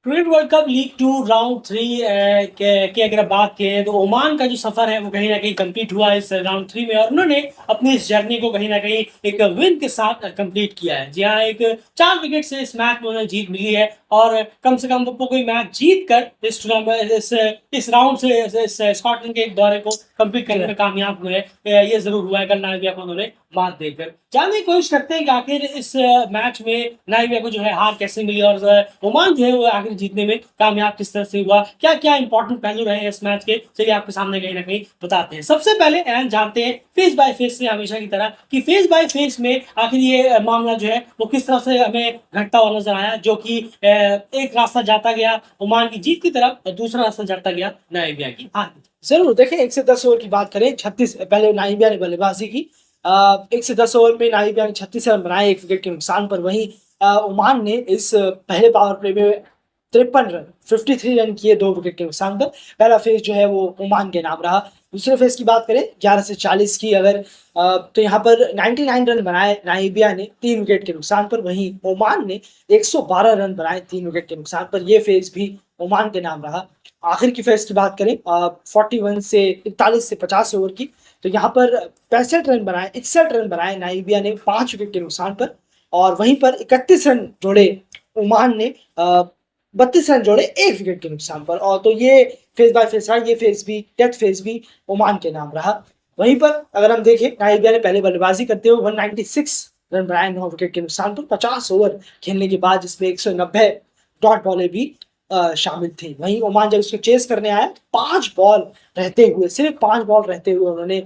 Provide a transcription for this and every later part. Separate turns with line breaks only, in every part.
Cricket world cup league 2 round 3 की अगर बात करें तो ओमान का जो सफर है वो कहीं ना कहीं कंप्लीट हुआ इस राउंड 3 में और उन्होंने अपनी इस जर्नी को कहीं ना कहीं एक विन के साथ कंप्लीट किया है। जी हाँ, एक 4 विकेट से इस मैच में उन्हें जीत मिली है और कम से कम वो कोई मैच जीत कर इस टूर्नामेंट इस राउंड से इस स्कॉटलैंड के एक दौरे को कंप्लीट करने में कामयाब हुए। ये जरूर हुआ है कल नाइजीरिया को उन्होंने मात देकर। जानने की कोशिश करते हैं कि आखिर इस मैच में नाइजीरिया को जो है हार कैसे मिली और ओमान जो है वो आखिर जीतने में कामयाब किस तरह से हुआ, क्या क्या इंपॉर्टेंट पहलू रहे इस मैच के, चलिए आपके सामने कहीं ना कहीं बताते हैं। सबसे पहले जानते हैं फेस बाय फेस से हमेशा की तरह कि फेस बाय फेस में आखिर ये मामला जो है वो किस तरह से हमें घटता हुआ नजर आया, जो कि एक रास्ता जाता गया ओमान की जीत की तरफ और दूसरा रास्ता जाता गया नाइजीरिया की हार की तरफ।
जरूर देखें, 1 से 10 ओवर की बात करें, 36 पहले नाइजीरिया ने बल्लेबाजी की। 1 से 10 ओवर में नाइजीरिया ने 36 रन बनाए 1 विकेट के नुकसान पर। वहीं ओमान ने इस पहले पावर प्ले में 53 रन 53 रन किए 2 विकेट के नुकसान पर। पहला फेज जो है वो ओमान के नाम रहा। दूसरे फेज की बात करें 11 से 40 की अगर, तो यहाँ पर 99 रन बनाए नाइजीरिया ने 3 विकेट के नुकसान पर। वहीं ओमान ने 112 रन बनाए 3 विकेट के नुकसान पर। यह फेज भी ओमान के नाम रहा। आखिर की फेज की बात करें 41 से 50 ओवर की, तो यहाँ पर 65 रन बनाए नाइजीरिया ने 5 विकेट के नुकसान पर। और वहीं पर 31 रन जोड़े ओमान ने 32 रन जोड़े 1 विकेट के नुकसान पर। और तो ये फेज बाय फेज रहा। ये फेज भी, डेथ फेज भी ओमान के नाम रहा। वहीं पर अगर हम देखें, नाइजीरिया ने पहले बल्लेबाजी करते हुए 196 रन बनाए 9 विकेट के नुकसान पर 50 ओवर खेलने के बाद, जिसमें 190 डॉट बॉलें भी शामिल थी। वहीं ओमान जब उसको चेस करने आया तो 5 बॉल रहते हुए, सिर्फ 5 बॉल रहते हुए उन्होंने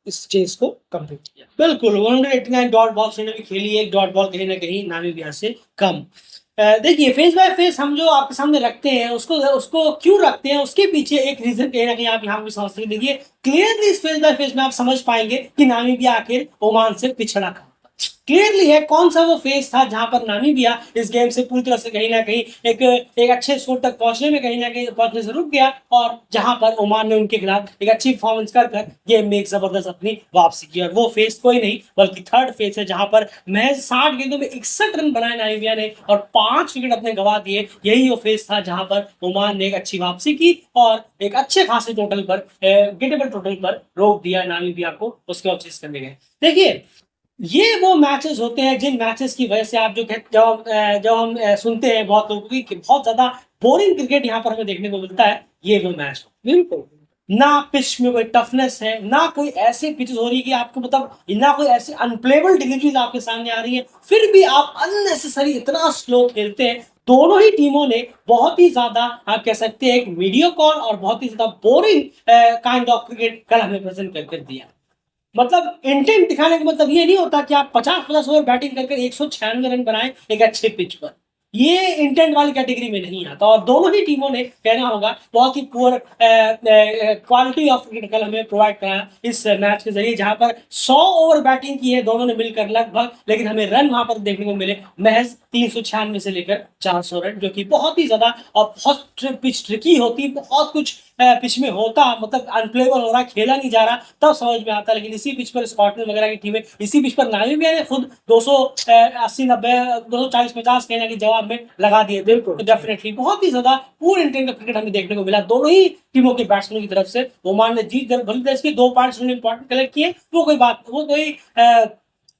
इस चेस को कंप्लीट किया।
बिल्कुल 189 डॉट बॉल से भी खेली, एक डॉट बॉल कहीं ना कहीं नामीबिया से कम। देखिए फेस बाय फेस हम जो आपके सामने रखते हैं उसको उसको क्यों रखते हैं, उसके पीछे एक रीजन कहीं ना कहीं आप यहाँ पे समझते हैं। देखिए क्लियरली इस फेस बाय फेस में आप समझ पाएंगे कि नामीबिया आखिर ओमान से पिछड़ा था। क्लियरली है कौन सा वो फेज था जहां पर नामीबिया इस गेम से पूरी तरह से कहीं ना कहीं एक अच्छे स्कोर तक पहुंचने में कहीं ना कहीं पहुंचने से रुक गया और जहां पर ओमान ने उनके खिलाफ एक अच्छी परफॉर्मेंस कर कर गेम में एक जबरदस्त अपनी वापसी की। और वो फेज कोई नहीं बल्कि थर्ड फेज है जहां पर महज 60 गेंदों में 61 रन बनाए नामीबिया ने और 5 विकेट अपने गंवा दिए। यही वो फेज था जहां पर ओमान ने एक अच्छी वापसी की और एक अच्छे खासे टोटल पर, गेटेबल टोटल पर रोक दिया नामीबिया को उसके बाद चेस करने गए। देखिए ये वो मैचेस होते हैं जिन मैचेस की वजह से आप जो जब हम सुनते हैं बहुत लोगों की कि बहुत ज्यादा बोरिंग क्रिकेट यहाँ पर हमें देखने को मिलता है, ये वो मैच।
बिल्कुल।
ना पिच में कोई टफनेस है, ना कोई ऐसी पिच हो रही है कि आपको मतलब ना कोई ऐसी अनप्लेबल डिलीवरीज आपके सामने आ रही है, फिर भी आप अननेसेसरी इतना स्लो खेलते हैं। दोनों ही टीमों ने बहुत ही ज्यादा आप कह सकते हैं एक मीडियोकर और बहुत ही ज्यादा बोरिंग काइंड ऑफ क्रिकेट कल हमें प्रेजेंट कर दिया। मतलब इंटेंट दिखाने का मतलब ये नहीं होता कि आप 50 ओवर बैटिंग करके 196 रन बनाए एक अच्छे पिच पर। ये इंटेंट वाली कैटेगरी में नहीं आता और दोनों ही टीमों ने कहना होगा बहुत ही पुअर क्वालिटी ऑफ क्रिकेट कल हमें प्रोवाइड कराया इस मैच के जरिए, जहां पर 100 ओवर बैटिंग की है दोनों ने मिलकर लगभग, लेकिन हमें रन वहां पर देखने को मिले महज 396 से लेकर 400 रन, जो कि बहुत ही ज्यादा और बहुत पिच ट्रिकी होती, बहुत कुछ पिच में होता, मतलब अनप्लेबल हो रहा, खेला नहीं जा रहा, तब समझ में आता। लेकिन इसी पिच पर स्कॉटलैंड वगैरह की टीमें, इसी पिच पर नामीबिया ने खुद 280 90 240 50 कहने के जवाब में लगा दिए थे। तो डेफिनेटली बहुत ही ज्यादा पूरे इंटेंट का क्रिकेट हमें देखने को मिला दोनों ही टीमों के बैट्समैन की तरफ से। ओमान ने जीत भली दर्ज की, 2 पॉइंट्स इंपॉर्टेंट कलेक्ट किए, वो कोई बात, वो कोई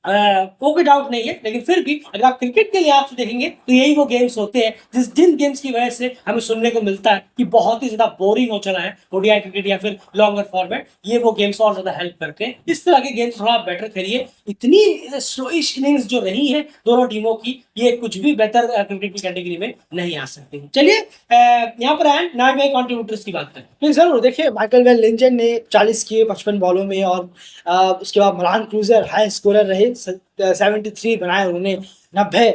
वो कोई डाउट नहीं है। लेकिन फिर भी अगर आप क्रिकेट के लिहाज से देखेंगे तो यही वो गेम्स होते हैं जिन गेम्स की वजह से हमें सुनने को मिलता है कि बहुत ही ज्यादा बोरिंग हो चला है ओडीआई क्रिकेट या फिर लॉन्गर फॉर्मेट। ये वो गेम्स और ज्यादा हेल्प करते हैं। इस तरह के गेम्स थोड़ा बेटर करिए। इतनी स्लोइश इनिंग्स जो रही है दोनों टीमों की, ये कुछ भी बेहतर क्रिकेट की कैटेगरी में नहीं आ सकती। चलिए यहाँ पर आए नए कॉन्ट्रीब्यूटर्स की बात करें।
नहीं, जरूर देखिए, माइकल वेन लिंजन ने 40 किए 55 बॉलों में। और उसके बाद मरान क्रूजर हाई स्कोरर रहे, 73 बनाए उन्होंने 90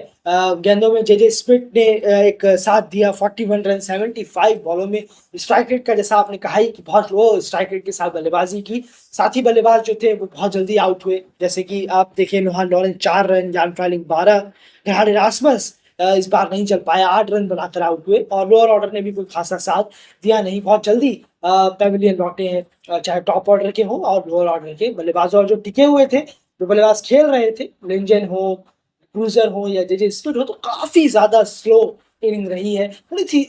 गेंदों में। जे स्मिथ ने एक साथ दिया 41 रन 75 बॉलों में। स्ट्राइक रेट का जैसा आपने कहा ही कि बहुत लो स्ट्राइक रेट के साथ बल्लेबाजी की। साथी बल्लेबाज जो थे वो बहुत जल्दी आउट हुए, जैसे कि आप देखें नोहान लॉरेंस 4 रन, जान फ्राइलिंग 12, गहारे रासमस इस बार नहीं चल पाया, 8 रन बनाकर आउट हुए। और लोअर ऑर्डर ने भी कोई खासा साथ दिया नहीं, बहुत जल्दी पेविलियन लौटे हैं, चाहे टॉप ऑर्डर के हो और लोअर ऑर्डर के बल्लेबाज। और जो टिके हुए थे, जो बल्लेबाज खेल रहे थे, लिंजन हो, क्रूजर हो या जे स्मिथ हो, तो काफी ज्यादा स्लो इनिंग रही है, थोड़ी सी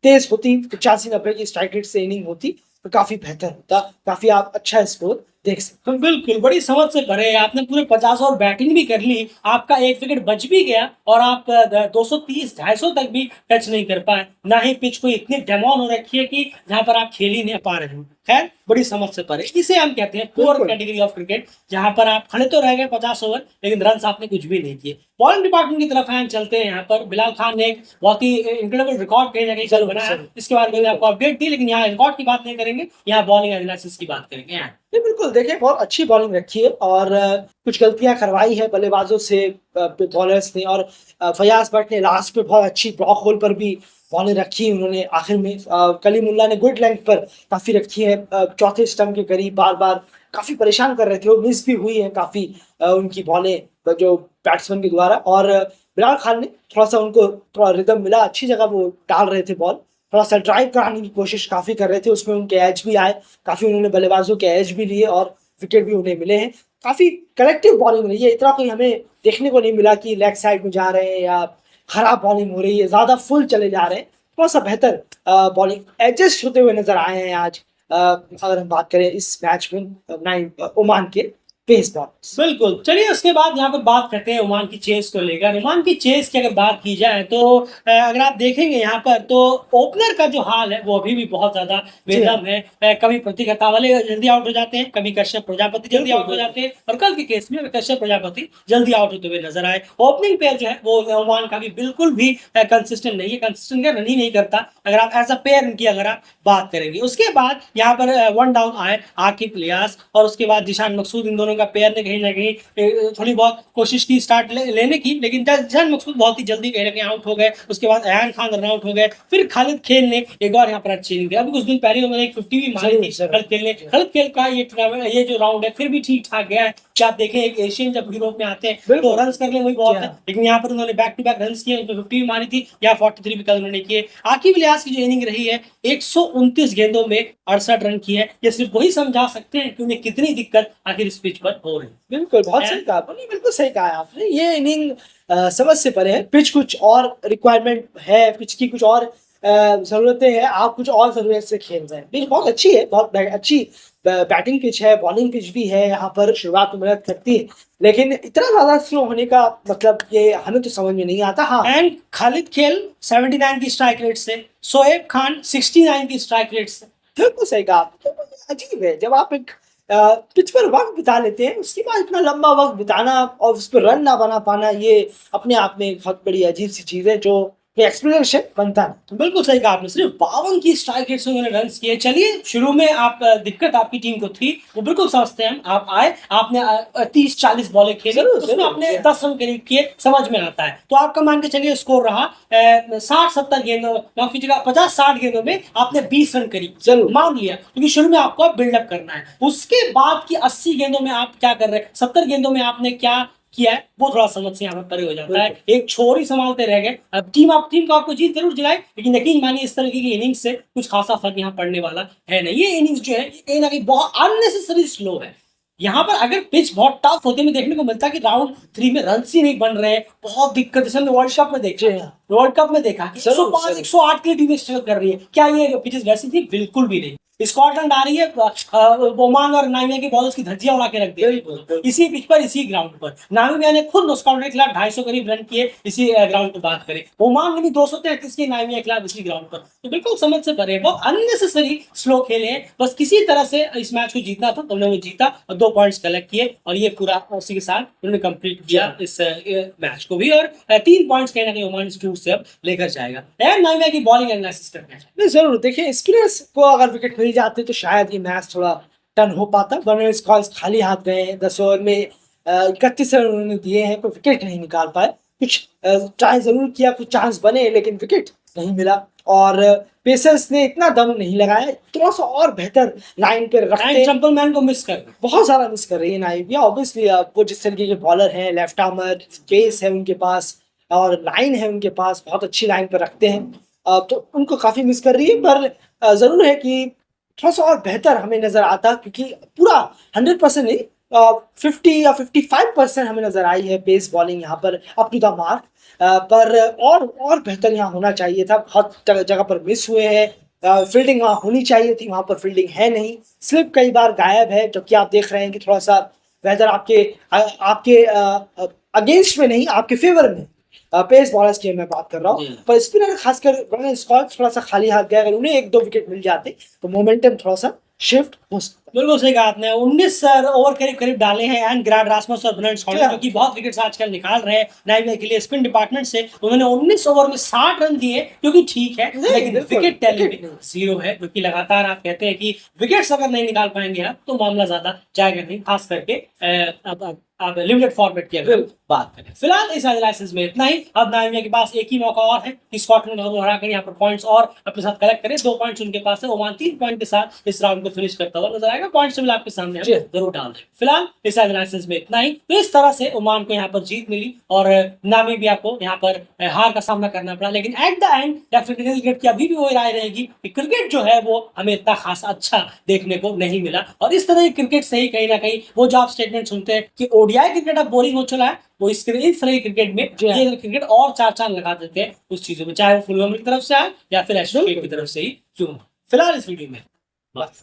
तेज होती, 85-90 की स्ट्राइक रेट से इनिंग होती तो काफी बेहतर होता, काफी आप अच्छा स्कोर देख सकते।
तो बिल्कुल बड़ी समझ से भरे हैं। आपने पूरे 50 ओवर बैटिंग भी कर ली, आपका एक विकेट बच भी गया और आप 230-250 तक भी टच नहीं कर पाए। ना ही पिच कोई इतनी डेमोन हो रखी है कि जहां पर आप खेल ही नहीं पा रहे हो। खैर बड़ी समझ से परे, इसे हम कहते हैं पुअर
बिल्कुल।
कैटेगरी ऑफ क्रिकेट, जहां पर आप खड़े तो रह गए 50 ओवर लेकिन रन आपने कुछ भी नहीं किए। बॉलिंग डिपार्टमेंट की तरफ हम चलते हैं। यहाँ पर बिलाल खान ने एक बहुत ही इंक्रेडिबल रिकॉर्ड कहीं ना कहीं
जरूर,
बनाया,
जरूर।
इसके बारे में आपको अपडेट दी, लेकिन यहाँ रिकॉर्ड की बात नहीं करेंगे, यहाँ बॉलिंग एनालिसिस की बात करेंगे। यहाँ
नहीं, बिल्कुल देखिए बहुत अच्छी बॉलिंग रखी है और कुछ गलतियां करवाई है बल्लेबाजों से, बॉलर्स ने, और फयाज भट्ट ने लास्ट पे बहुत अच्छी ब्लॉक होल पर भी बॉलिंग रखी है उन्होंने आखिर में। कलीमुल्ला ने गुड लेंथ पर काफी रखी है, चौथे स्टंप के करीब बार बार काफी परेशान कर रहे थे, वो मिस भी हुई है काफी उनकी बॉलें जो बैट्समैन के द्वारा। और बिलाल खान ने थोड़ा सा उनको थोड़ा रिदम मिला, अच्छी जगह वो डाल रहे थे बॉल, थोड़ा सा ड्राइव कराने की कोशिश काफी कर रहे थे, उसमें उनके एज भी आए, काफी उन्होंने बल्लेबाजों के एज भी लिए और विकेट भी उन्हें मिले हैं। काफी कलेक्टिव बॉलिंग रही है, इतना कोई हमें देखने को नहीं मिला कि लेग साइड में जा रहे हैं या खराब बॉलिंग हो रही है, ज्यादा फुल चले जा रहे हैं। थोड़ा सा बेहतर बॉलिंग एडजस्ट होते हुए नजर आए हैं आज, अगर हम बात करें इस मैच में ओमान के पेस बॉलर्स।
बिल्कुल, चलिए उसके बाद यहाँ पर बात करते हैं ओमान की चेस को लेकर। ओमान की चेस की अगर बात की जाए तो अगर आप देखेंगे यहाँ पर तो ओपनर का जो हाल है वो अभी भी बहुत ज्यादा
जी हाँ,
बेदम है। कभी प्रतीक अतावले जल्दी आउट हो जाते हैं, कभी कश्यप प्रजापति जल्दी
बिल्कुल
आउट हो
बिल्कुल।
जाते हैं, और कल के केस में कश्यप प्रजापति जल्दी आउट होते हुए नजर आए। ओपनिंग पेयर जो है वो ओमान का भी बिल्कुल भी कंसिस्टेंट नहीं है, कंसिस्टेंट रन ही नहीं करता अगर आप एज अ पेयर इनकी अगर आप बात करेंगे। उसके बाद यहाँ पर वन डाउन आए आकिब इलियास और उसके बाद जिशान मकसूद, इन दोनों का पेयर ने कहीं ना कहीं थोड़ी बहुत कोशिश की स्टार्ट लेने की, लेकिन जिशान मकसूद बहुत ही जल्दी कहीं ना कहीं आउट हो गए। उसके बाद अयान खान रन आउट हो गए, फिर खालिद खेल ने एक और यहाँ पर अच्छी इनिंग दी। अभी कुछ दिन पहले उन्होंने एक 50 भी मारी थी खालिद खेल का। ये टूर्नामेंट, ये जो राउंड है फिर भी ठीक ठाक गया है। क्या आप देखें, एक एशियन जब यूरोप में आते हैं तो
बिल्कुल।
रन कर ले वही बहुत
जी
है,
हाँ।
लेकिन यहाँ पर उन्होंने बैक टू बैक रन किए, 50 भी मारी थी, या 43 भी कल उन्होंने किए। आकिब इलियास की जो इनिंग रही है 129 गेंदों में 68 रन किए, ये सिर्फ वही समझा सकते हैं कि उन्हें कितनी दिक्कत आखिर इस पिच पर हो रही है।
बिल्कुल बहुत सही कहा आपने, बिल्कुल सही कहा है आपने। ये इनिंग समझ से परे है, पिच कुछ और रिक्वायरमेंट है, पिच की कुछ और जरूरतें हैं, आप कुछ और जरूरत से खेल रहे हैं। पिच बहुत अच्छी है, बहुत अच्छी बैटिंग पिच है, बॉलिंग पिच भी है, यहाँ पर शुरुआत में मदद करती है, लेकिन इतना ज्यादा स्लो होने का मतलब ये हमें तो समझ में नहीं आता। हाँ,
एंड खालिद खेल 79 की स्ट्राइक रेट से, शोएब खान 69 की स्ट्राइक रेट से।
बिल्कुल सही कहा आपने। तो अजीब है जब आप एक पिच पर वक्त बिता लेते हैं, उसके बाद इतना लंबा वक्त बिताना और उस पर रन ना बना पाना, ये अपने आप में एक बहुत बड़ी अजीब सी चीज है जो एक्सप्लेनेशन बनता है।
बिल्कुल सही कहा आपने, सिर्फ 52 की स्ट्राइक रेट से उन्होंने रन किए। चलिए शुरू में आप दिक्कत आपकी टीम को थी, वो बिल्कुल समझते हैं हम। आप आए, आपने 30-40 बॉलें खेली,
जरूर
उसमें
जरूर।
आपने
जी हाँ।
10 रन करीब किए, समझ में आता है। तो आपका मान के चलिए स्कोर रहा 60-70 गेंदों, माफ कीजिएगा 50-60 गेंदों में आपने 20 रन करीब
जरूर।
मान लिया, क्योंकि शुरू में आपको बिल्डअप करना है। उसके बाद की 80 गेंदों में आप क्या कर रहे हैं, 70 गेंदों में आपने क्या किया है, वो थोड़ा समझ से यहाँ पर परे हो जाता है। एक छोर ही संभालते रह गए। अब टीम को आपको जीत जरूर दिलाई, लेकिन यकीन मानिए इस तरीके की इनिंग्स से कुछ खासा फर्क यहाँ पड़ने वाला है नहीं। ये इनिंग्स जो है कहीं ना कहीं बहुत अननेसेसरी स्लो है। यहाँ पर अगर पिच बहुत टफ होते में देखने को मिलता है कि राउंड 3 में रन ही नहीं बन रहे हैं, बहुत दिक्कत, जैसे हमने वर्ल्ड कप में देखा,
जी हाँ।
वर्ल्ड कप में देखा कि
जरूर,
105
जरूर।
108 के लिए टीमें स्ट्रगल कर रही है। क्या ये पिचेस वैसी थी? बिल्कुल भी नहीं। स्कॉटलैंड आ रही है, ओमान और नामिबिया की बॉलर्स की धज्जियां उड़ा के रख दी
बिल्कुल।
इसी पिच पर, इसी ग्राउंड पर। नामिबिया ने खुद स्कॉटलैंड के खिलाफ 250 करीब रन किए इसी ग्राउंड पर बात करें। ओमान ने भी 233 की नामिबिया के खिलाफ इसी ग्राउंड पर। तो बिल्कुल समझ से परे, बहुत अननेसेसरी स्लो खेले हैं। बस किसी तरह से इस मैच को जीतना था, तो उन्होंने वो जीता और 2 पॉइंट्स कलेक्ट किए, और ये पूरा उसी के साथ उन्होंने कंप्लीट किया इस मैच को भी। और 3 पॉइंट्स कहीं ना कहीं ओमान इस टूर से अब लेकर जाएगा। नामिबिया की बॉलिंग एनालिसिस करना है।
नहीं, जरूर देखिए, स्पिनर्स को अगर विकेट मिल जाते तो शायद ये मैच थोड़ा टर्न हो पाता, वरना स्कॉर्स खाली हाथ गए हैं। 10 ओवर में 31 रन उन्होंने दिए हैं, कोई विकेट नहीं निकाल पाए। कुछ ट्राई जरूर किया, कुछ चांस बने, लेकिन विकेट नहीं मिला। और पेसर्स ने इतना दम नहीं लगाया, थोड़ा सा और बेहतर लाइन पे रखते।
ट्रम्पलमैन को मिस कर
बहुत सारा मिस कर रही है नाइबिया, ऑब्वियसली। वो जिस तरीके के बॉलर हैं, लेफ्ट आर्मर पेस है उनके पास और लाइन है उनके पास, बहुत अच्छी लाइन पर रखते हैं, तो उनको काफी मिस कर रही है। पर जरूर है कि थोड़ा सा और बेहतर हमें नजर आता, क्योंकि पूरा 100% नहीं, 50 या 55% हमें नजर आई है पेस बॉलिंग यहाँ पर अप टू द मार्क, पर और बेहतर यहाँ होना चाहिए था। बहुत जगह पर मिस हुए हैं, फील्डिंग वहाँ होनी चाहिए थी, वहाँ पर फील्डिंग है नहीं, स्लिप कई बार गायब है, जबकि आप देख रहे हैं कि थोड़ा सा वेदर आपके अगेंस्ट में नहीं, आपके फेवर में पेस बॉलर्स की मैं बात कर रहा हूँ।
जी।
पर स्पिनर खासकर ब्रायन स्कॉट थोड़ा सा खाली हाथ गए, अगर उन्हें 1-2 विकेट मिल जाते तो मोमेंटम थोड़ा सा शिफ्ट हो सकता।
बिल्कुल सही कहा आपने। 19 ओवर करीब डाले हैं एंड ग्रांड रासमस और ब्रायन स्कॉट, जो कि बहुत विकेट्स आजकल निकाल रहे हैं नाइजीरिया के लिए स्पिन डिपार्टमेंट से। उन्होंने 19 ओवर में 60 रन दिए, जो कि ठीक है, लेकिन
बिल्कुल,
विकेट टैली
विकेट
में 0 है, जो कि लगातार आप कहते हैं कि विकेट्स अगर नहीं निकाल पाएंगे आप तो मामला ज्यादा जाएगा नहीं, खास करके अब लिमिटेड फॉर्मेट की अगर बात करें। फिलहाल इस एनालिसिस में इतना ही। अब नाइजीरिया के पास एक ही मौका और है कि स्कॉटलैंड को हराकर यहाँ पर पॉइंट्स और अपने साथ कलेक्ट करे। 2 पॉइंट्स उनके पास है, ओमान 3 पॉइंट के साथ इस राउंड को फिनिश करता हुआ नजर आएगा। पॉइंट्स टेबल आपके सामने हम जरूर डाल दें। फिलहाल इस एनालिसिस में इतना ही। तो इस तरह से ओमान को यहाँ पर जीत मिली और नामीबिया को यहाँ पर हार का सामना करना पड़ा, लेकिन at the end definitely cricket की अभी भी वही राय रहेगी कि क्रिकेट जो है वो हमें इतना खास अच्छा देखने को नहीं मिला। और इस तरह की क्रिकेट से ही कहीं ना कहीं वो जो आप स्टेटमेंट सुनते हैं कि ओडीआई क्रिकेट अब बोरिंग हो चला है, वो इस तरह की क्रिकेट में ये क्रिकेट और 4 चांद लगा देते हैं उस चीजों में, चाहे वो फुलहम की तरफ से आए या फिर एशेज की तरफ से ही क्यों। फिलहाल इस वीडियो में बस।